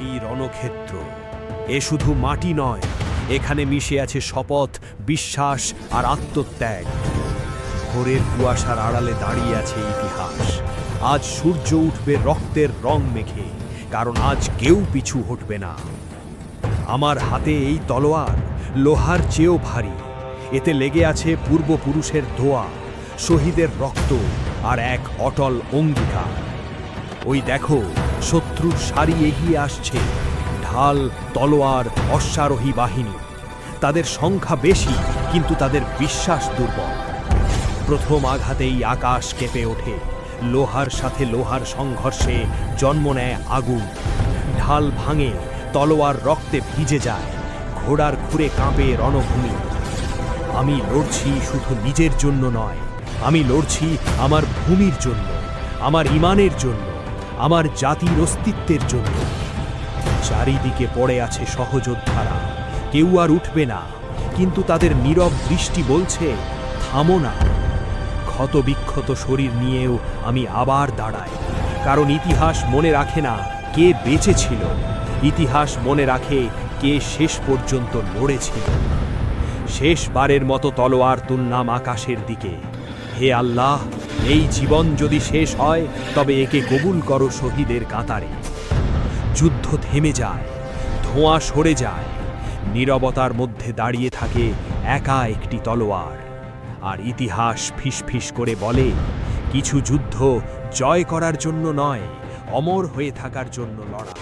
এই রণক্ষেত্র এ শুধু মাটি নয়, এখানে মিশে আছে শপথ, বিশ্বাস আর আত্মত্যাগ। ভোরের কুয়াশার আড়ালে দাঁড়িয়ে আছে ইতিহাস। আজ সূর্য উঠবে রক্তের রং মেখে, কারণ আজ কেউ পিছু হটবে না। আমার হাতে এই তলোয়ার লোহার চেয়েও ভারী। এতে লেগে আছে পূর্বপুরুষের দোয়া, শহীদের রক্ত আর এক অটল অঙ্গীকার। ওই দেখো, শত্রুর সারি এগিয়ে আসছে, ঢাল, তলোয়ার, অশ্বারোহী বাহিনী। তাদের সংখ্যা বেশি, কিন্তু তাদের বিশ্বাস দুর্বল। প্রথম আঘাতেই আকাশ কেঁপে ওঠে, লোহার সাথে লোহার সংঘর্ষে জন্ম নেয় আগুন। ঢাল ভাঙে, তলোয়ার রক্তে ভিজে যায়, ঘোড়ার খুরে কাঁপে রণভূমি। আমি লড়ছি শুধু নিজের জন্য নয়, আমি লড়ছি আমার ভূমির জন্য, আমার ইমানের জন্য, আমার জাতির অস্তিত্বের জন্য। চারিদিকে পড়ে আছে সহযোদ্ধারা, কেউ আর উঠবে না, কিন্তু তাদের নীরব দৃষ্টি বলছে, থামো না। ক্ষতবিক্ষত শরীর নিয়েও আমি আবার দাঁড়াই, কারণ ইতিহাস মনে রাখে না কে বেঁচে ছিল, ইতিহাস মনে রাখে কে শেষ পর্যন্ত লড়েছিল। শেষবারের মতো তলোয়ার তুললাম আকাশের দিকে। হে আল্লাহ, এই জীবন যদি শেষ হয়, তবে একে কবুল করো শহীদের কাতারে। যুদ্ধ থেমে যায়, ধোঁয়া সরে যায়, নীরবতার মধ্যে দাঁড়িয়ে থাকে একা একটি তলোয়ার। আর ইতিহাস ফিসফিস করে বলে, কিছু যুদ্ধ জয় করার জন্য নয়, অমর হয়ে থাকার জন্য লড়া।